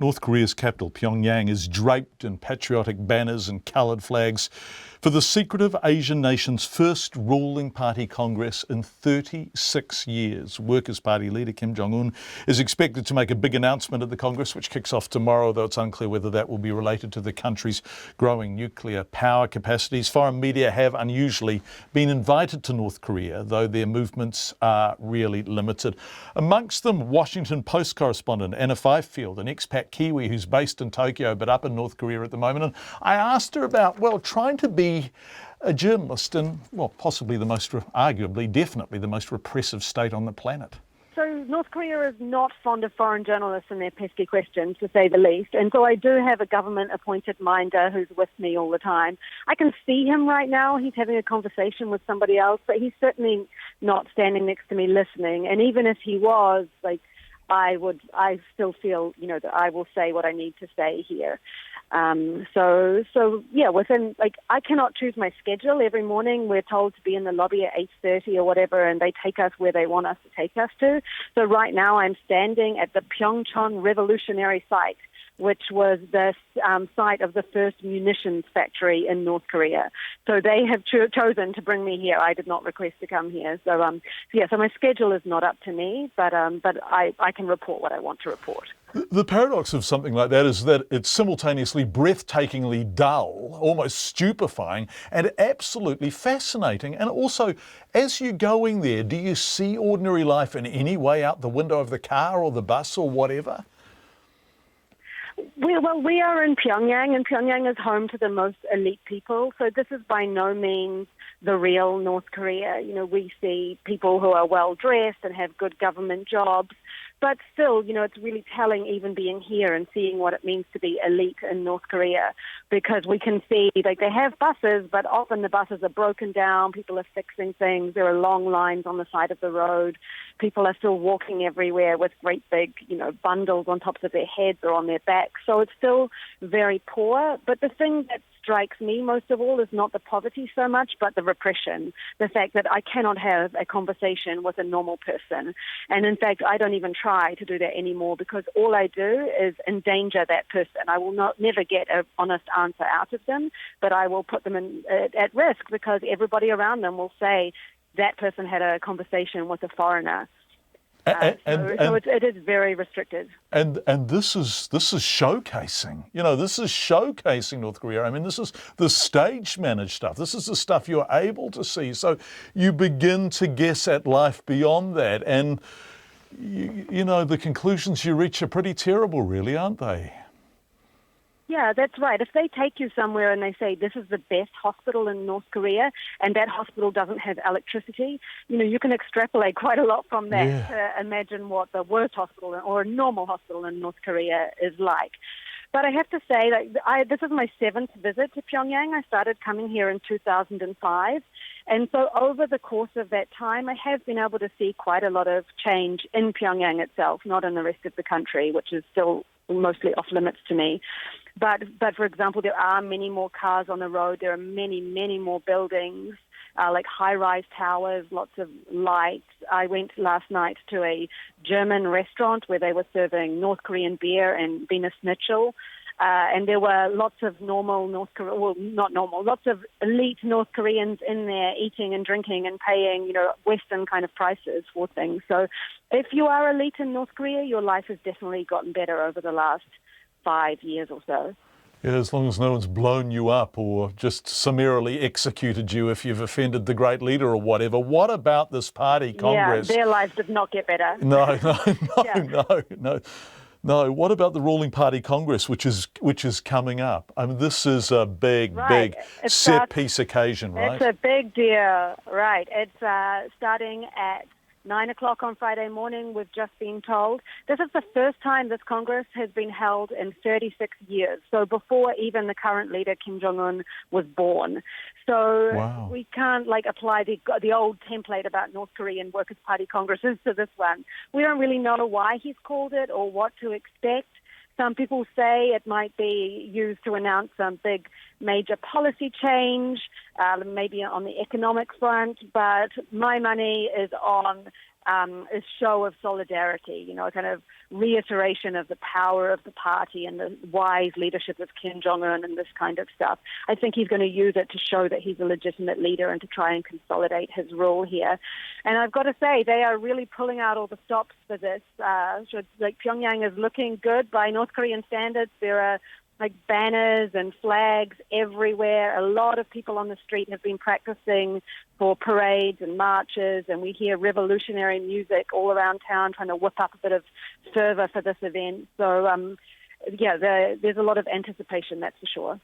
North Korea's capital, Pyongyang, is draped in patriotic banners and coloured flags for the secretive Asian nation's first ruling party congress in 36 years. Workers' Party leader Kim Jong-un is expected to make a big announcement at the Congress, which kicks off tomorrow, though it's unclear whether that will be related to the country's growing nuclear power capacities. Foreign media have unusually been invited to North Korea, though their movements are really limited. Amongst them, Washington Post correspondent Anna Fifield, an expat Kiwi who's based in Tokyo but up in North Korea at the moment. And I asked her about, trying to be a journalist in, possibly arguably, definitely the most repressive state on the planet. So North Korea is not fond of foreign journalists and their pesky questions, to say the least. And so I do have a government-appointed minder who's with me all the time. I can see him right now. He's having a conversation with somebody else, but he's certainly not standing next to me listening. And even if he was, I still feel, that I will say what I need to say here. I cannot choose my schedule. Every morning we're told to be in the lobby at 8:30 or whatever, and they take us where they want us to take us to. So right now I'm standing at the Pyongyang Revolutionary Site, which was the site of the first munitions factory in North Korea. So they have chosen to bring me here. I did not request to come here. So my schedule is not up to me, but I can report what I want to report. The paradox of something like that is that it's simultaneously breathtakingly dull, almost stupefying, and absolutely fascinating. And also, as you're going there, do you see ordinary life in any way out the window of the car or the bus or whatever? We are in Pyongyang, and Pyongyang is home to the most elite people. So this is by no means the real North Korea. We see people who are well-dressed and have good government jobs. But still, it's really telling even being here and seeing what it means to be elite in North Korea, because we can see they have buses, but often the buses are broken down. People are fixing things. There are long lines on the side of the road. People are still walking everywhere with great big, bundles on tops of their heads or on their backs. So it's still very poor. But the thing that strikes me most of all is not the poverty so much, but the repression, the fact that I cannot have a conversation with a normal person. And in fact, I don't even try to do that anymore, because all I do is endanger that person. I will never get an honest answer out of them, but I will put them at risk, because everybody around them will say that person had a conversation with a foreigner. It is very restricted. And this is showcasing. This is showcasing North Korea. I mean, this is the stage-managed stuff. This is the stuff you're able to see. So you begin to guess at life beyond that. And, the conclusions you reach are pretty terrible, really, aren't they? Yeah, that's right. If they take you somewhere and they say this is the best hospital in North Korea, and that hospital doesn't have electricity, you can extrapolate quite a lot from that to imagine what the worst hospital or a normal hospital in North Korea is like. But I have to say that this is my 7th visit to Pyongyang. I started coming here in 2005. And so over the course of that time, I have been able to see quite a lot of change in Pyongyang itself, not in the rest of the country, which is still mostly off limits to me. But for example, there are many more cars on the road. There are many, many more buildings, like high-rise towers, lots of lights. I went last night to a German restaurant where they were serving North Korean beer and Wiener Schnitzel. And there were lots of lots of elite North Koreans in there eating and drinking and paying, Western kind of prices for things. So if you are elite in North Korea, your life has definitely gotten better over the last 5 years or so. Yeah, as long as no one's blown you up or just summarily executed you if you've offended the great leader or whatever. What about this party congress? Yeah, their lives did not get better. No. No, what about the ruling party congress, which is coming up? I mean, this is a big set-piece occasion, right? It's a big deal, right. It's starting at 9 o'clock on Friday morning, we've just been told. This is the first time this Congress has been held in 36 years, so before even the current leader, Kim Jong-un, was born. So we can't apply the old template about North Korean Workers' Party Congresses to this one. We don't really know why he's called it or what to expect. Some people say it might be used to announce some big major policy change, maybe on the economic front, but my money is on a show of solidarity, you know, a kind of reiteration of the power of the party and the wise leadership of Kim Jong-un and this kind of stuff. I think he's going to use it to show that he's a legitimate leader and to try and consolidate his rule here. And I've got to say, they are really pulling out all the stops for this. Pyongyang is looking good by North Korean standards. There are like banners and flags everywhere. A lot of people on the street have been practicing for parades and marches, and we hear revolutionary music all around town trying to whip up a bit of fervor for this event. So, there's a lot of anticipation, that's for sure.